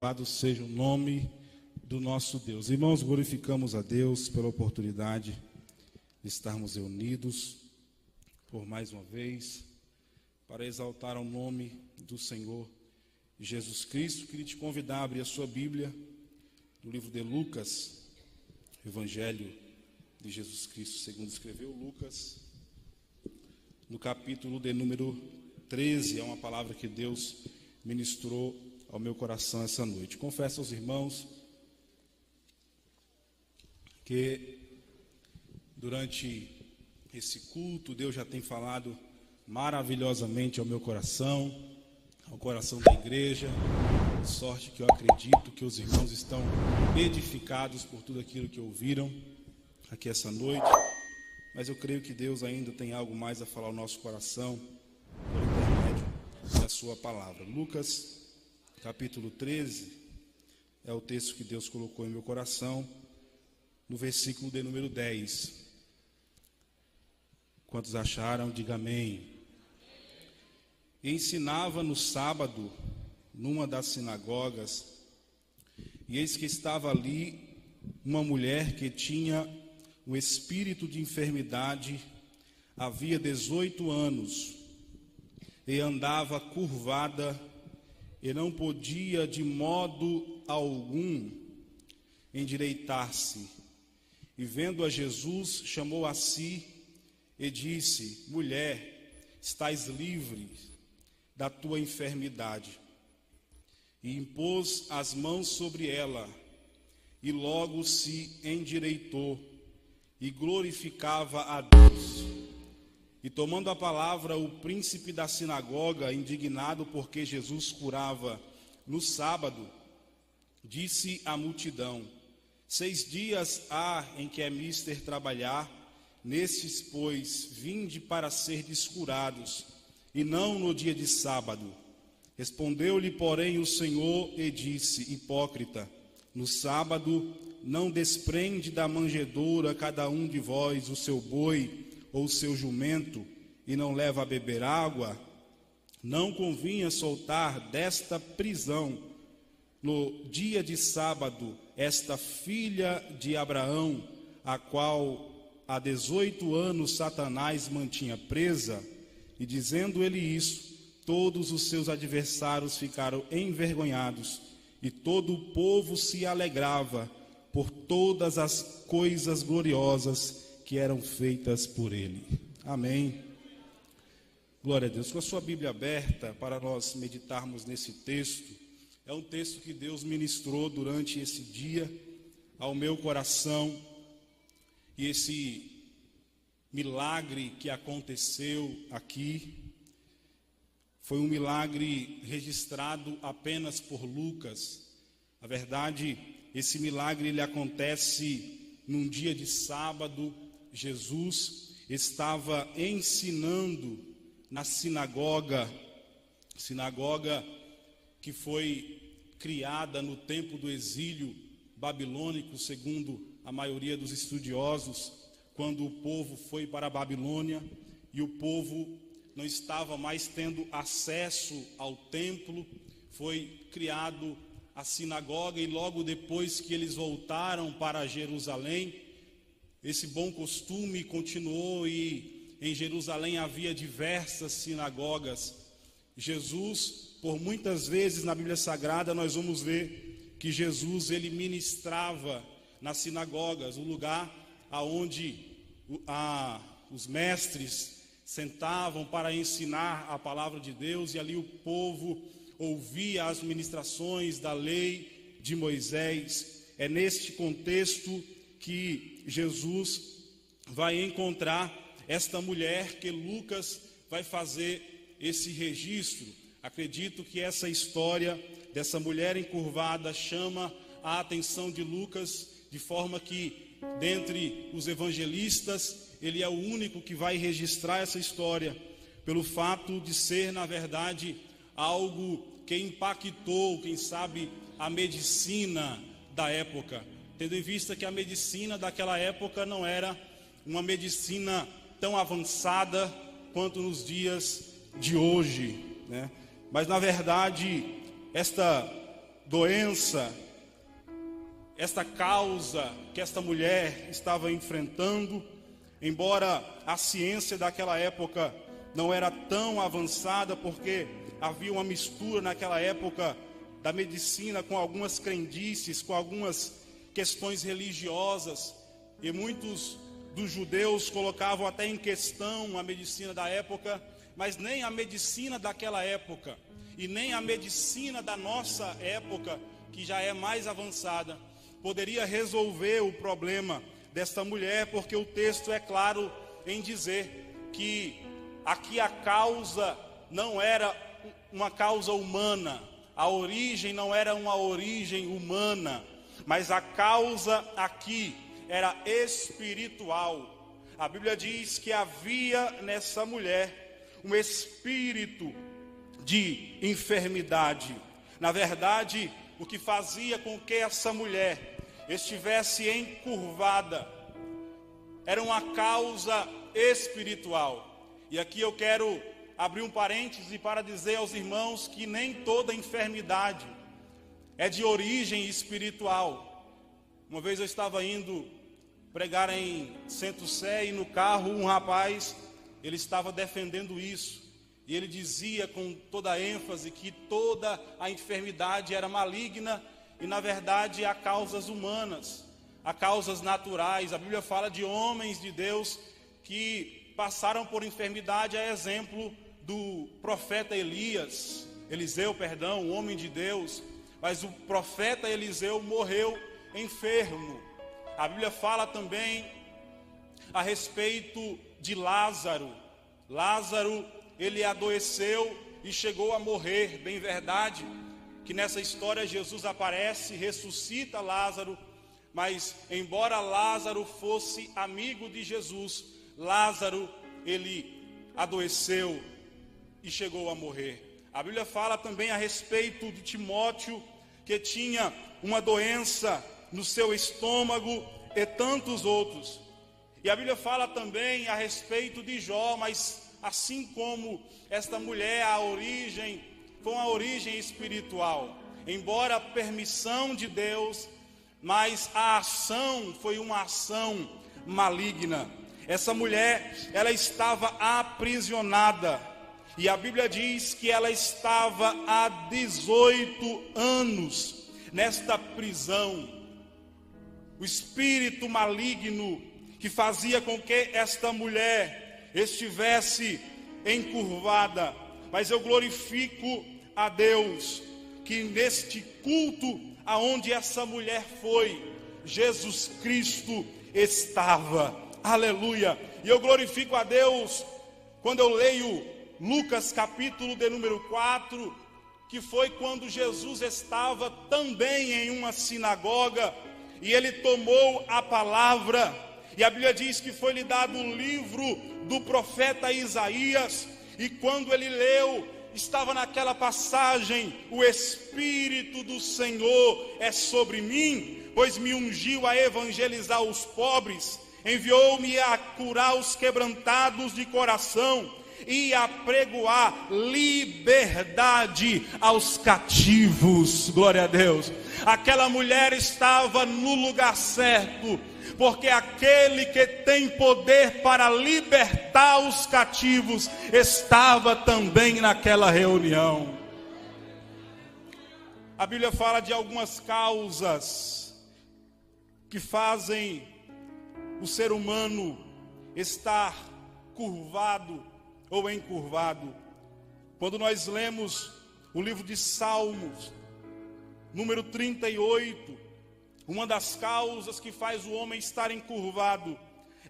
Louvado seja o nome do nosso Deus. Irmãos, glorificamos a Deus pela oportunidade de estarmos reunidos por mais uma vez para exaltar o nome do Senhor Jesus Cristo. Queria te convidar a abrir a sua Bíblia no livro de Lucas, Evangelho de Jesus Cristo, segundo escreveu Lucas, no capítulo de número 13. É uma palavra que Deus ministrou ao meu coração essa noite. Confesso aos irmãos que durante esse culto Deus já tem falado maravilhosamente ao meu coração, ao coração da igreja, de sorte que eu acredito que os irmãos estão edificados por tudo aquilo que ouviram aqui essa noite, mas eu creio que Deus ainda tem algo mais a falar ao nosso coração por intermédio da sua palavra. Lucas capítulo 13, é o texto que Deus colocou em meu coração, no versículo de número 10. Quantos acharam, diga amém. E ensinava no sábado, numa das sinagogas, e eis que estava ali uma mulher que tinha um espírito de enfermidade, havia 18 anos, e andava curvada, e não podia de modo algum endireitar-se. E vendo a Jesus, chamou a si e disse: mulher, estás livre da tua enfermidade. E impôs as mãos sobre ela, e logo se endireitou, e glorificava a Deus. E tomando a palavra, o príncipe da sinagoga, indignado porque Jesus curava no sábado, disse à multidão: 6 dias há em que é mister trabalhar, nestes, pois, vinde para serdes curados, e não no dia de sábado. Respondeu-lhe, porém, o Senhor e disse: hipócrita, no sábado não desprende da manjedoura cada um de vós o seu boi ou o seu jumento, e não leva a beber água? Não convinha soltar desta prisão no dia de sábado esta filha de Abraão, a qual há 18 anos Satanás mantinha presa? E dizendo ele isso, todos os seus adversários ficaram envergonhados, e todo o povo se alegrava por todas as coisas gloriosas que eram feitas por ele. Amém. Glória a Deus. Com a sua Bíblia aberta para nós meditarmos nesse texto, é um texto que Deus ministrou durante esse dia ao meu coração, e esse milagre que aconteceu aqui foi um milagre registrado apenas por Lucas. Na verdade, esse milagre ele acontece num dia de sábado. Jesus estava ensinando na sinagoga que foi criada no tempo do exílio babilônico, segundo a maioria dos estudiosos, quando o povo foi para a Babilônia e o povo não estava mais tendo acesso ao templo. Foi criado a sinagoga, e logo depois que eles voltaram para Jerusalém, esse bom costume continuou, e em Jerusalém havia diversas sinagogas. Jesus, por muitas vezes na Bíblia Sagrada, nós vamos ver que Jesus ele ministrava nas sinagogas, o lugar aonde os mestres sentavam para ensinar a palavra de Deus, e ali o povo ouvia as ministrações da lei de Moisés. É neste contexto que Jesus vai encontrar esta mulher, que Lucas vai fazer esse registro. Acredito que essa história dessa mulher encurvada chama a atenção de Lucas, de forma que, dentre os evangelistas, ele é o único que vai registrar essa história, pelo fato de ser, na verdade, algo que impactou, quem sabe, a medicina da época, tendo em vista que a medicina daquela época não era uma medicina tão avançada quanto nos dias de hoje, né? Mas, na verdade, esta doença, esta causa que esta mulher estava enfrentando, embora a ciência daquela época não era tão avançada, porque havia uma mistura naquela época da medicina com algumas crendices, com algumas questões religiosas, e muitos dos judeus colocavam até em questão a medicina da época, mas nem a medicina daquela época e nem a medicina da nossa época, que já é mais avançada, poderia resolver o problema desta mulher, porque o texto é claro em dizer que aqui a causa não era uma causa humana, a origem não era uma origem humana, mas a causa aqui era espiritual. A Bíblia diz que havia nessa mulher um espírito de enfermidade. Na verdade, o que fazia com que essa mulher estivesse encurvada era uma causa espiritual. E aqui eu quero abrir um parêntese para dizer aos irmãos que nem toda enfermidade é de origem espiritual. Uma vez eu estava indo pregar em Centro-Sé e no carro um rapaz, ele estava defendendo isso. E ele dizia com toda a ênfase que toda a enfermidade era maligna e na verdade há causas humanas, há causas naturais. A Bíblia fala de homens de Deus que passaram por enfermidade, a exemplo do profeta Eliseu, o homem de Deus. Mas o profeta Eliseu morreu enfermo. A Bíblia fala também a respeito de Lázaro. Lázaro, ele adoeceu e chegou a morrer. Bem verdade que nessa história Jesus aparece, ressuscita Lázaro, mas embora Lázaro fosse amigo de Jesus, Lázaro, ele adoeceu e chegou a morrer. A Bíblia fala também a respeito de Timóteo, que tinha uma doença no seu estômago e tantos outros. E a Bíblia fala também a respeito de Jó, mas assim como esta mulher, a origem foi uma origem espiritual. Embora a permissão de Deus, mas a ação foi uma ação maligna. Essa mulher, ela estava aprisionada. E a Bíblia diz que ela estava há 18 anos nesta prisão. O espírito maligno que fazia com que esta mulher estivesse encurvada. Mas eu glorifico a Deus que neste culto aonde essa mulher foi, Jesus Cristo estava. Aleluia. E eu glorifico a Deus quando eu leio Lucas capítulo de número 4, que foi quando Jesus estava também em uma sinagoga e ele tomou a palavra, e a Bíblia diz que foi-lhe dado o livro do profeta Isaías, e quando ele leu, estava naquela passagem: o Espírito do Senhor é sobre mim, pois me ungiu a evangelizar os pobres, enviou-me a curar os quebrantados de coração e a pregoar liberdade aos cativos. Glória a Deus. Aquela mulher estava no lugar certo, porque aquele que tem poder para libertar os cativos estava também naquela reunião. A Bíblia fala de algumas causas que fazem o ser humano estar curvado ou encurvado. Quando nós lemos o livro de Salmos, número 38, uma das causas que faz o homem estar encurvado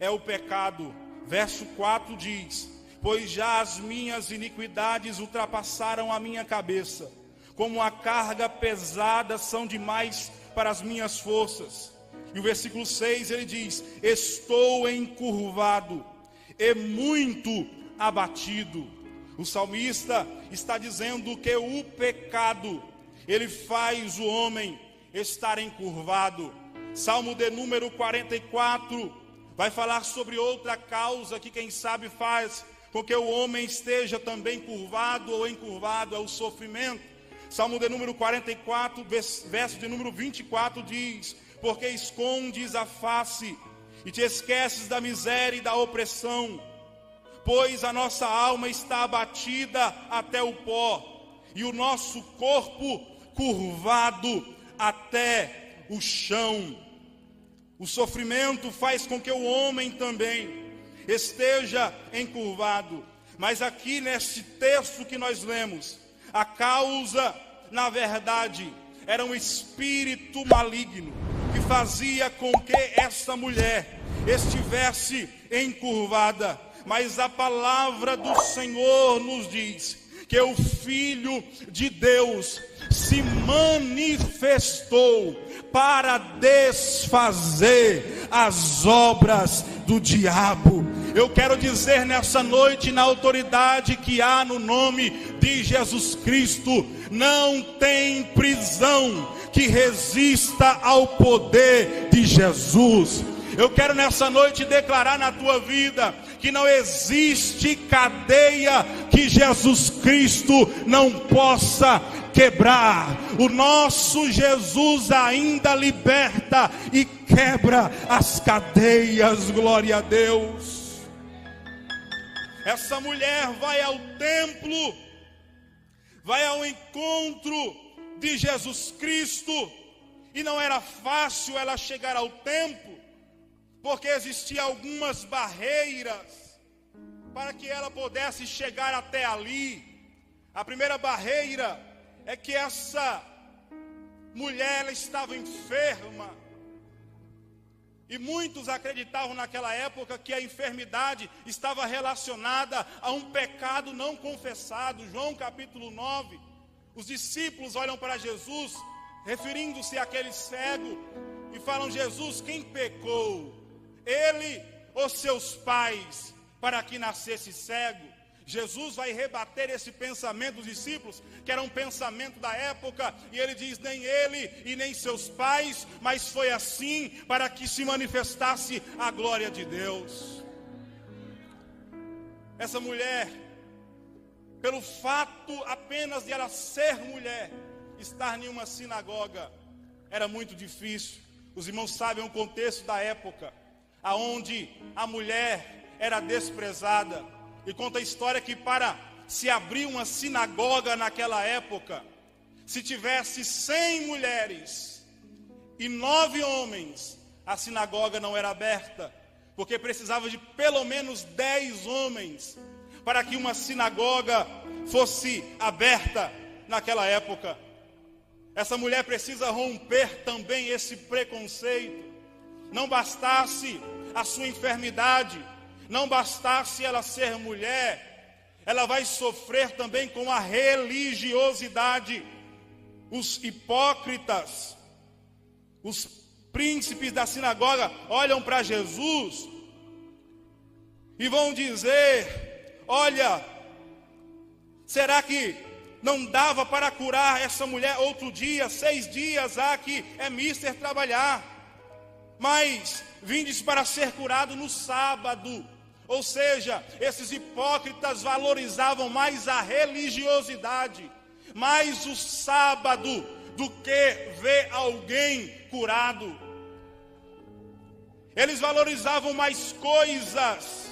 é o pecado. Verso 4 diz: pois já as minhas iniquidades ultrapassaram a minha cabeça, como a carga pesada são demais para as minhas forças. E o versículo 6 ele diz: estou encurvado e muito abatido. O salmista está dizendo que o pecado, ele faz o homem estar encurvado. Salmo de número 44 vai falar sobre outra causa que quem sabe faz com que o homem esteja também curvado ou encurvado, é o sofrimento. Salmo de número 44, verso de número 24 diz: porque escondes a face e te esqueces da miséria e da opressão, pois a nossa alma está abatida até o pó, e o nosso corpo curvado até o chão. O sofrimento faz com que o homem também esteja encurvado. Mas aqui neste texto que nós lemos, a causa, na verdade, era um espírito maligno que fazia com que essa mulher estivesse encurvada. Mas a palavra do Senhor nos diz que o Filho de Deus se manifestou para desfazer as obras do diabo. Eu quero dizer nessa noite, na autoridade que há no nome de Jesus Cristo, não tem prisão que resista ao poder de Jesus. Eu quero nessa noite declarar na tua vida que não existe cadeia que Jesus Cristo não possa quebrar. O nosso Jesus ainda liberta e quebra as cadeias, glória a Deus. Essa mulher vai ao templo, vai ao encontro de Jesus Cristo, e não era fácil ela chegar ao templo, porque existiam algumas barreiras para que ela pudesse chegar até ali. A primeira barreira é que essa mulher ela estava enferma, e muitos acreditavam naquela época que a enfermidade estava relacionada a um pecado não confessado. João capítulo 9, os discípulos olham para Jesus, referindo-se àquele cego, e falam: Jesus, quem pecou? Ele ou seus pais, para que nascesse cego? Jesus vai rebater esse pensamento dos discípulos, que era um pensamento da época, e ele diz: nem ele e nem seus pais, mas foi assim para que se manifestasse a glória de Deus. Essa mulher, pelo fato apenas de ela ser mulher, estar em uma sinagoga, era muito difícil. Os irmãos sabem o contexto da época, aonde a mulher era desprezada. E conta a história que para se abrir uma sinagoga naquela época, se tivesse 100 mulheres e 9 homens, a sinagoga não era aberta, porque precisava de pelo menos 10 homens para que uma sinagoga fosse aberta naquela época. Essa mulher precisa romper também esse preconceito. Não bastasse a sua enfermidade, não bastasse ela ser mulher, ela vai sofrer também com a religiosidade. Os hipócritas, os príncipes da sinagoga olham para Jesus e vão dizer: olha, será que não dava para curar essa mulher outro dia? 6 dias há que é mister trabalhar, mas vindes para ser curado no sábado. Ou seja, esses hipócritas valorizavam mais a religiosidade, mais o sábado, do que ver alguém curado. Eles valorizavam mais coisas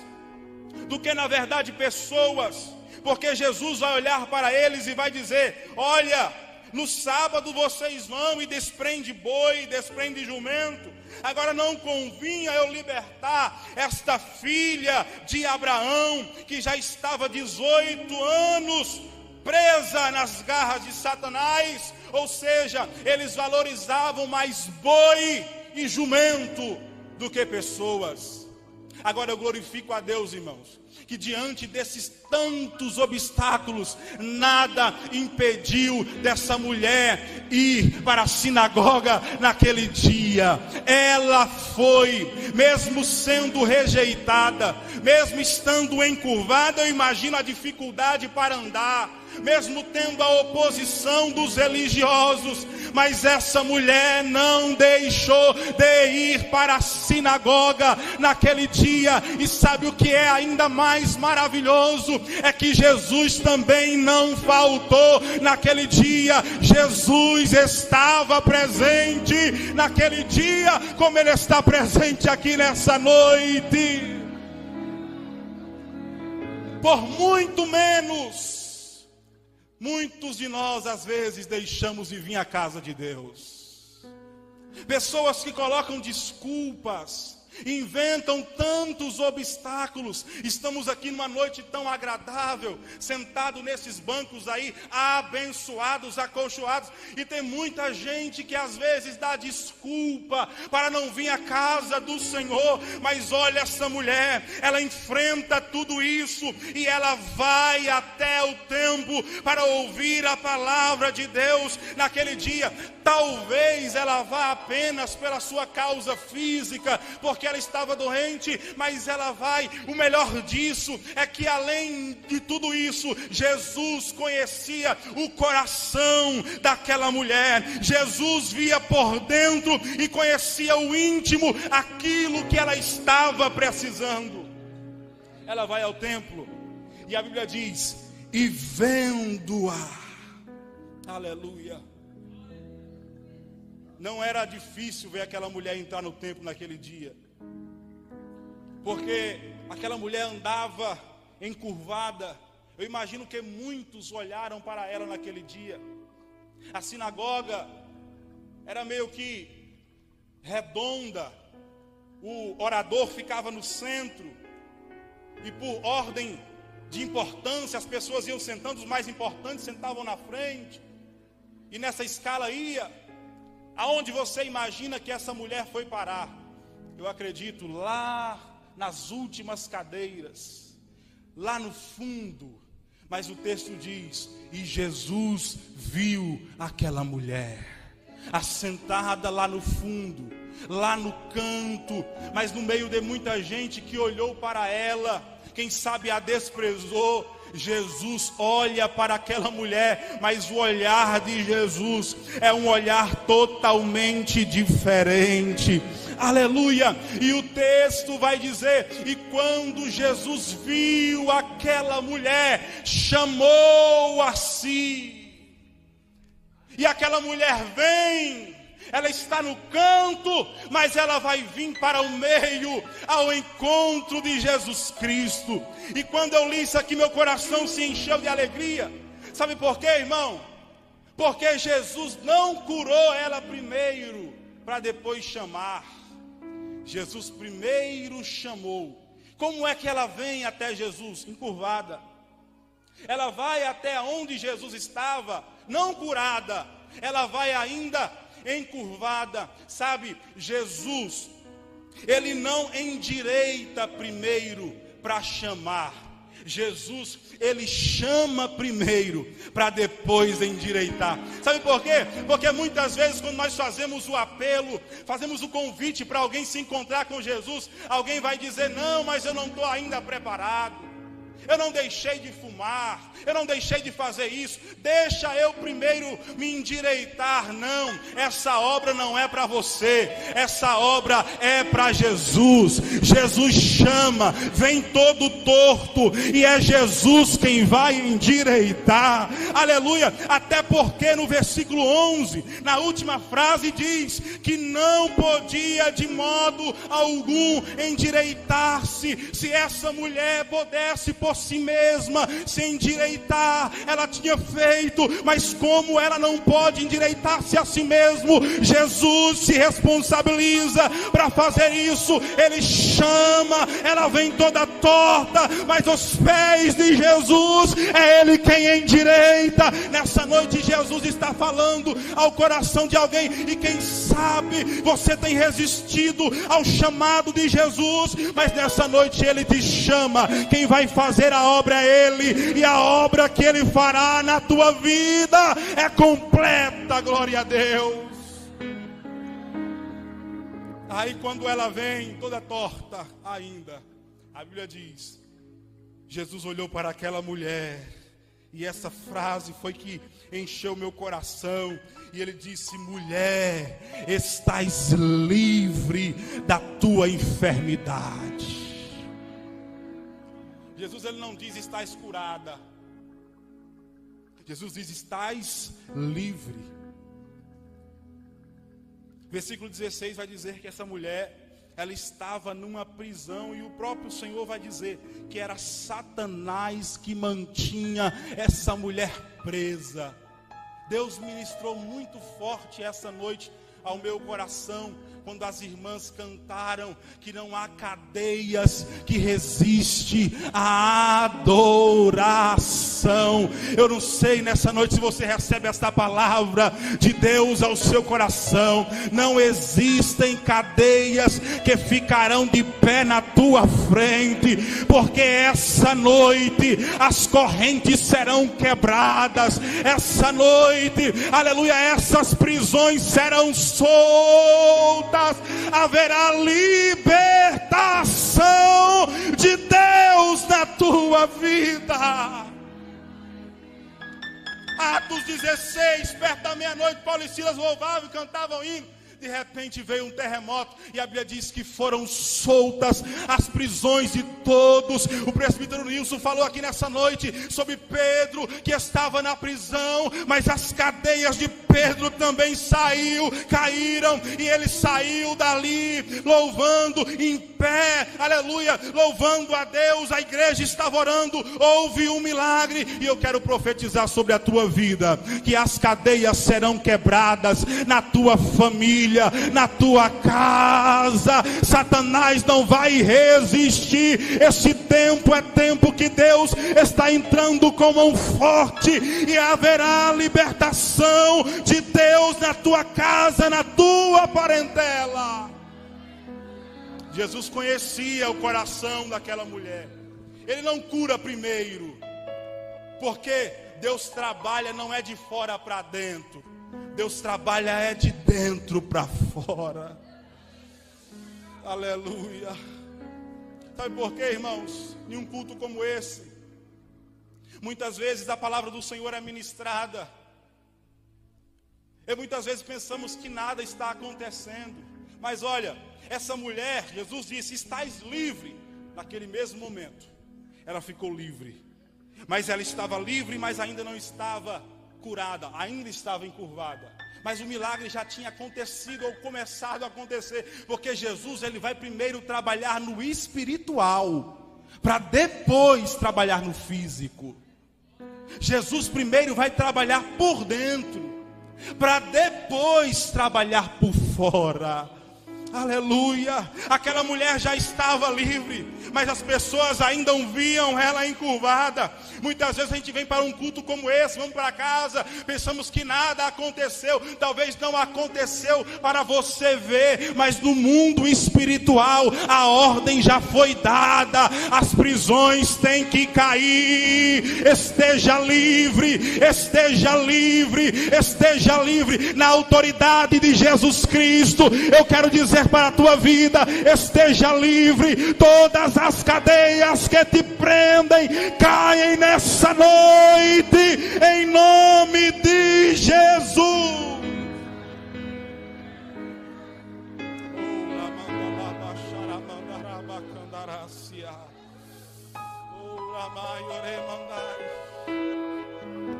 do que, na verdade, pessoas, porque Jesus vai olhar para eles e vai dizer: olha, no sábado vocês vão e desprende boi, desprende jumento. Agora não convinha eu libertar esta filha de Abraão, que já estava 18 anos presa nas garras de Satanás. Ou seja, eles valorizavam mais boi e jumento do que pessoas. Agora eu glorifico a Deus, irmãos, que diante desses tantos obstáculos, nada impediu dessa mulher ir para a sinagoga naquele dia. Ela foi, mesmo sendo rejeitada, mesmo estando encurvada. Eu imagino a dificuldade para andar, mesmo tendo a oposição dos religiosos, mas essa mulher não deixou de ir para a sinagoga naquele dia. E sabe o que é ainda mais maravilhoso? É que Jesus também não faltou naquele dia. Jesus estava presente naquele dia, como Ele está presente aqui nessa noite. Por muito menos, muitos de nós às vezes deixamos de vir à casa de Deus. Pessoas que colocam desculpas, inventam tantos obstáculos. Estamos aqui numa noite tão agradável, sentado nesses bancos aí, abençoados, acolchoados, e tem muita gente que às vezes dá desculpa para não vir à casa do Senhor. Mas olha essa mulher, ela enfrenta tudo isso e ela vai até o templo para ouvir a palavra de Deus naquele dia. Talvez ela vá apenas pela sua causa física, porque ela estava doente, mas ela vai. O melhor disso é que, além de tudo isso, Jesus conhecia o coração daquela mulher. Jesus via por dentro e conhecia o íntimo, aquilo que ela estava precisando. Ela vai ao templo e a Bíblia diz: e vendo-a, aleluia. Não era difícil ver aquela mulher entrar no templo naquele dia, porque aquela mulher andava encurvada. Eu imagino que muitos olharam para ela naquele dia. A sinagoga era meio que redonda, o orador ficava no centro, e por ordem de importância as pessoas iam sentando, os mais importantes sentavam na frente, e nessa escala ia. Aonde você imagina que essa mulher foi parar? Eu acredito lá nas últimas cadeiras, lá no fundo. Mas o texto diz: e Jesus viu aquela mulher assentada lá no fundo, lá no canto, mas no meio de muita gente que olhou para ela, quem sabe a desprezou. Jesus olha para aquela mulher, mas o olhar de Jesus é um olhar totalmente diferente. Aleluia. E o texto vai dizer: e quando Jesus viu aquela mulher, chamou a si. E aquela mulher vem. Ela está no canto, mas ela vai vir para o meio, ao encontro de Jesus Cristo. E quando eu li isso aqui, meu coração se encheu de alegria. Sabe por quê, irmão? Porque Jesus não curou ela primeiro, para depois chamar. Jesus primeiro chamou. Como é que ela vem até Jesus? Encurvada. Ela vai até onde Jesus estava, não curada. Ela vai ainda encurvada. Sabe, Jesus, Ele não endireita primeiro para chamar. Jesus, Ele chama primeiro para depois endireitar. Sabe por quê? Porque muitas vezes quando nós fazemos o apelo, fazemos o convite para alguém se encontrar com Jesus, alguém vai dizer: não, mas eu não estou ainda preparado. Eu não deixei de fumar, eu não deixei de fazer isso, deixa eu primeiro me endireitar. Não, essa obra não é para você, essa obra é para Jesus. Jesus chama, vem todo torto, e é Jesus quem vai endireitar. Aleluia. Até porque no versículo 11, na última frase, diz que não podia de modo algum endireitar-se. Se essa mulher pudesse por si mesma se endireitar, ela tinha feito, mas como ela não pode endireitar-se a si mesmo, Jesus se responsabiliza para fazer isso. Ele chama, ela vem toda torta, mas os pés de Jesus é Ele quem endireita. Nessa noite Jesus está falando ao coração de alguém, e quem sabe você tem resistido ao chamado de Jesus, mas nessa noite Ele te chama. Quem vai fazer a obra é Ele, e a obra que Ele fará na tua vida é completa. Glória a Deus. Aí quando ela vem toda torta ainda, a Bíblia diz: Jesus olhou para aquela mulher E essa frase foi que encheu meu coração. E ele disse: mulher, estás livre da tua enfermidade. Jesus, ele não diz estás curada. Jesus diz estás livre. Versículo 16 vai dizer que essa mulher, ela estava numa prisão, e o próprio Senhor vai dizer que era Satanás que mantinha essa mulher presa. Deus ministrou muito forte essa noite ao meu coração, quando as irmãs cantaram que não há cadeias que resiste à adoração. Eu não sei nessa noite se você recebe esta palavra de Deus ao seu coração. Não existem cadeias que ficarão de pé na tua frente, porque essa noite as correntes serão quebradas. Essa noite, aleluia, essas prisões serão soltas. Haverá libertação de Deus na tua vida. Atos 16, perto da meia-noite, Paulo e Silas louvavam e cantavam hino. De repente veio um terremoto, e a Bíblia diz que foram soltas as prisões de todos. O presbítero Nilson falou aqui nessa noite sobre Pedro, que estava na prisão, mas as cadeias de Pedro também caíram, e ele saiu dali louvando em pé, aleluia, louvando a Deus. A igreja estava orando, houve um milagre. E eu quero profetizar sobre a tua vida, que as cadeias serão quebradas na tua família, na tua casa. Satanás não vai resistir. Esse tempo é tempo que Deus está entrando com mão forte, e haverá libertação de Deus na tua casa, na tua parentela. Jesus conhecia o coração daquela mulher. Ele não cura primeiro, porque Deus trabalha não é de fora para dentro, Deus trabalha é de dentro para fora. Aleluia. Sabe por quê, irmãos? Em um culto como esse, muitas vezes a palavra do Senhor é ministrada, e muitas vezes pensamos que nada está acontecendo. Mas olha, essa mulher, Jesus disse, estás livre. Naquele mesmo momento, ela ficou livre. Mas ela estava livre, mas ainda não estava curada, ainda estava encurvada. Mas o milagre já tinha acontecido, ou começado a acontecer, porque Jesus, ele vai primeiro trabalhar no espiritual, para depois trabalhar no físico. Jesus primeiro vai trabalhar por dentro, para depois trabalhar por fora. Aleluia. Aquela mulher já estava livre, mas as pessoas ainda não viam ela encurvada. Muitas vezes a gente vem para um culto como esse, vamos para casa, pensamos que nada aconteceu. Talvez não aconteceu para você ver, mas no mundo espiritual a ordem já foi dada. As prisões têm que cair. Esteja livre, esteja livre, esteja livre na autoridade de Jesus Cristo. Eu quero dizer para a tua vida, esteja livre. Todas as cadeias que te prendem caem nessa noite, em nome de Jesus.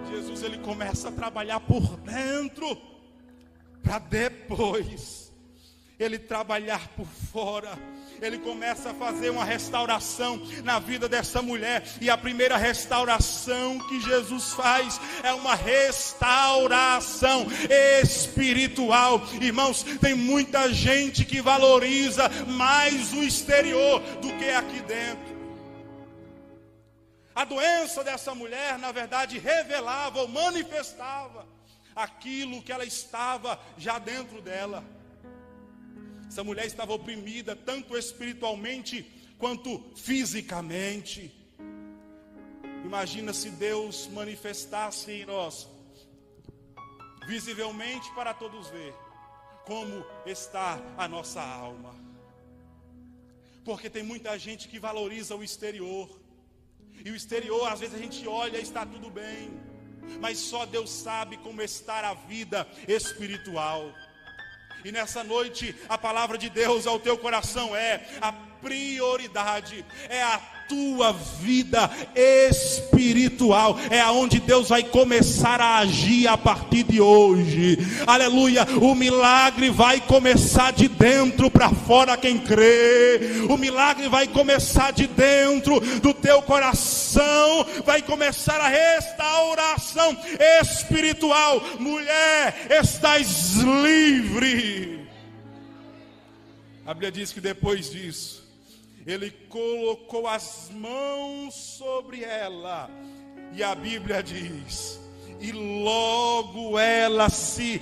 Jesus, ele começa a trabalhar por dentro, para depois ele trabalhar por fora. Ele começa a fazer uma restauração na vida dessa mulher. E a primeira restauração que Jesus faz é uma restauração espiritual. Irmãos, tem muita gente que valoriza mais o exterior do que aqui dentro. A doença dessa mulher, na verdade, revelava ou manifestava aquilo que ela estava já dentro dela. Essa mulher estava oprimida, tanto espiritualmente quanto fisicamente. Imagina se Deus manifestasse em nós, visivelmente para todos ver, como está a nossa alma. Porque tem muita gente que valoriza o exterior, E o exterior, às vezes a gente olha e está tudo bem, mas só Deus sabe como está a vida espiritual. E nessa noite, a palavra de Deus ao teu coração é: a prioridade é a tua vida espiritual, é aonde Deus vai começar a agir a partir de hoje. Aleluia, o milagre vai começar de dentro para fora, quem crê. O milagre vai começar de dentro do teu coração, vai começar a restauração espiritual. Mulher, estás livre. A Bíblia diz que depois disso, ele colocou as mãos sobre ela, e a Bíblia diz: e logo ela se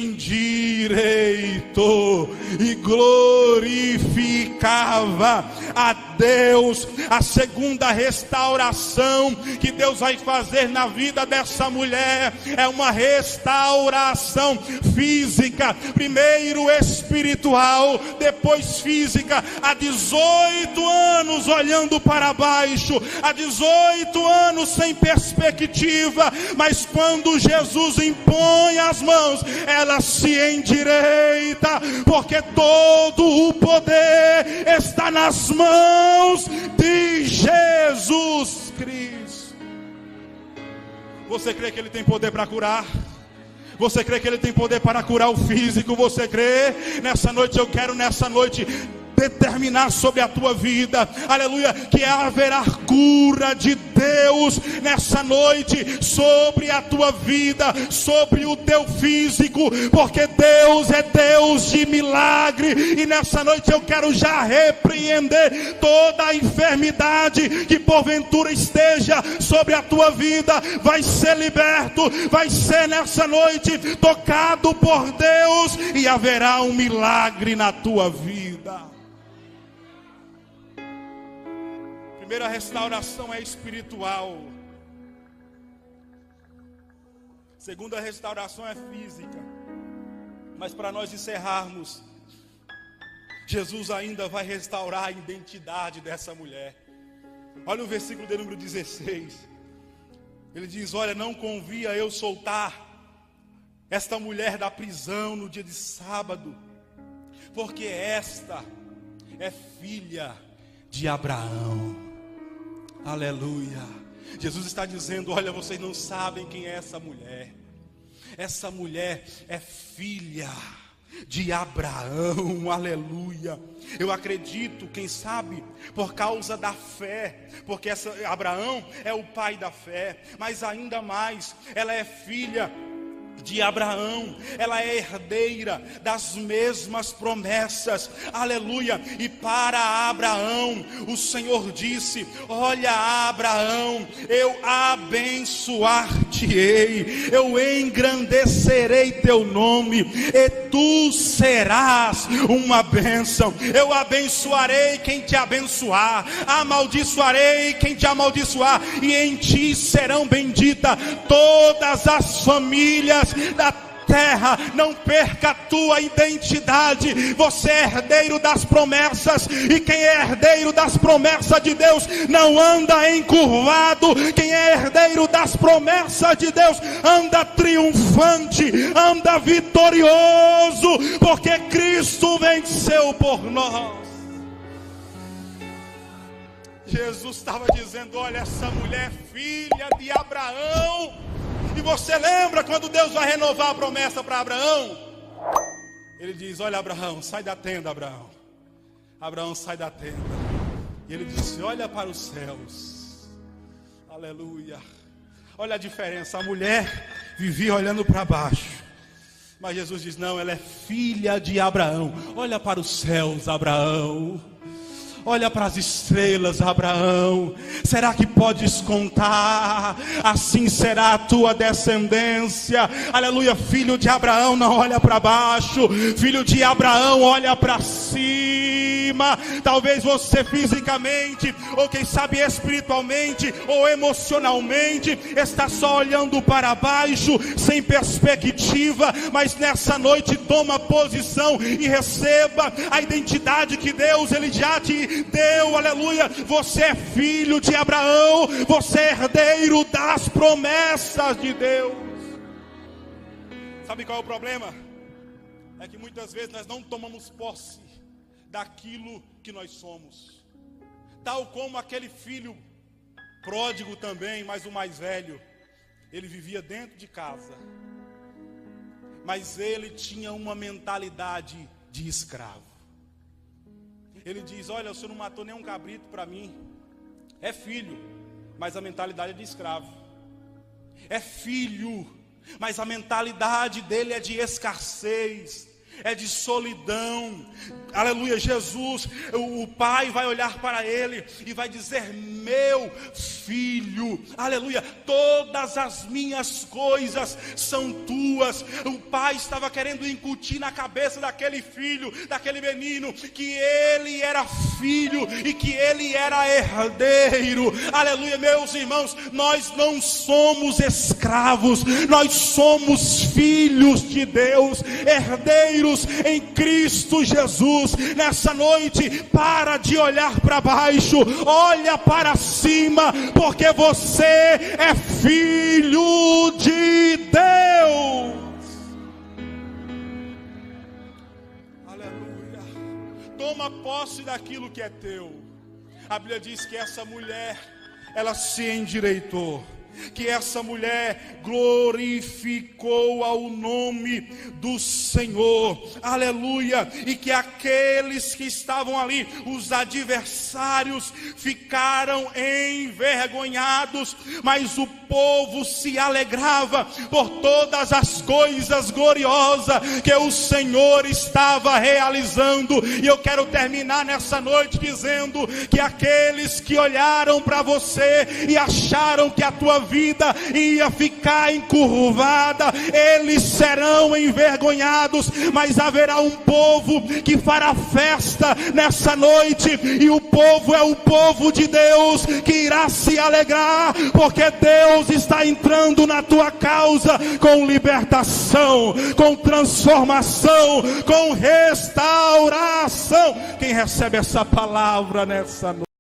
endireitou e glorificava a Deus. A segunda restauração que Deus vai fazer na vida dessa mulher é uma restauração física, primeiro espiritual, depois física. Há 18 anos olhando para baixo, há 18 anos sem perspectiva, mas quando Jesus impõe as mãos, ela se endireita, porque todo o poder está nas mãos de Jesus Cristo. Você crê que Ele tem poder para curar? Você crê que Ele tem poder para curar o físico? Você crê? Nessa noite eu quero determinar sobre a tua vida, aleluia, que haverá cura de Deus nessa noite sobre a tua vida, sobre o teu físico, porque Deus é Deus de milagre. E nessa noite eu quero já repreender toda a enfermidade que porventura esteja sobre a tua vida. Vai ser liberto, vai ser nessa noite tocado por Deus, e haverá um milagre na tua vida. Primeira restauração é espiritual. Segunda restauração é física. Mas para nós encerrarmos, Jesus ainda vai restaurar a identidade dessa mulher. Olha o versículo de número 16. Ele diz: olha, não convia eu soltar esta mulher da prisão no dia de sábado, porque esta é filha de Abraão. Aleluia. Jesus está dizendo: olha, vocês não sabem quem é essa mulher. Essa mulher é filha de Abraão. Aleluia. Eu acredito, quem sabe, por causa da fé, porque Abraão é o pai da fé, mas ainda mais, ela é filha de Abraão, ela é herdeira das mesmas promessas, aleluia. E para Abraão, o Senhor disse: olha, Abraão, eu abençoar-te-ei, eu engrandecerei teu nome, e tu serás uma bênção. Eu abençoarei quem te abençoar, amaldiçoarei quem te amaldiçoar, e em ti serão benditas todas as famílias da terra. Não perca a tua identidade. Você é herdeiro das promessas, e quem é herdeiro das promessas de Deus não anda encurvado. Quem é herdeiro das promessas de Deus anda triunfante, anda vitorioso, porque Cristo venceu por nós. Jesus estava dizendo: olha, essa mulher é filha de Abraão. E você lembra quando Deus vai renovar a promessa para Abraão? Ele diz: olha, Abraão, sai da tenda, Abraão. Abraão, sai da tenda. E ele disse: olha para os céus. Aleluia. Olha a diferença. A mulher vivia olhando para baixo, mas Jesus diz: não, ela é filha de Abraão. Olha para os céus, Abraão. Olha para as estrelas, Abraão. Será que podes contar? Assim será a tua descendência. Aleluia. Filho de Abraão não olha para baixo, filho de Abraão olha para cima. cima. Talvez você fisicamente, ou quem sabe espiritualmente, ou emocionalmente, está só olhando para baixo, sem perspectiva. Mas nessa noite toma posição e receba a identidade que Deus, Ele já te deu, aleluia. Você é filho de Abraão, você é herdeiro das promessas de Deus. Sabe qual é o problema? É que muitas vezes nós não tomamos posse daquilo que nós somos. Tal como aquele filho pródigo também, mas o mais velho, ele vivia dentro de casa, mas ele tinha uma mentalidade de escravo. Ele diz: olha, o senhor não matou nenhum cabrito para mim. É filho, mas a mentalidade é de escravo. É filho, mas a mentalidade dele é de escassez, é de solidão. Aleluia. Jesus, o pai vai olhar para ele e vai dizer: meu filho, aleluia, todas as minhas coisas são tuas. O pai estava querendo incutir na cabeça daquele filho, daquele menino, que ele era filho e que ele era herdeiro. Aleluia. Meus irmãos, nós não somos escravos, nós somos filhos de Deus, herdeiros em Cristo Jesus. Nessa noite, para de olhar para baixo, olha para cima, porque você é filho de Deus. Aleluia. Toma posse daquilo que é teu. A Bíblia diz que essa mulher, ela se endireitou, que essa mulher glorificou ao nome do Senhor, aleluia. E que aqueles que estavam ali, os adversários, ficaram envergonhados, mas o povo se alegrava por todas as coisas gloriosas que o Senhor estava realizando. E eu quero terminar nessa noite dizendo que aqueles que olharam para você e acharam que a tua vida ia ficar encurvada, eles serão envergonhados, mas haverá um povo que fará festa nessa noite, e o povo é o povo de Deus, que irá se alegrar, porque Deus está entrando na tua causa com libertação, com transformação, com restauração. Quem recebe essa palavra nessa noite?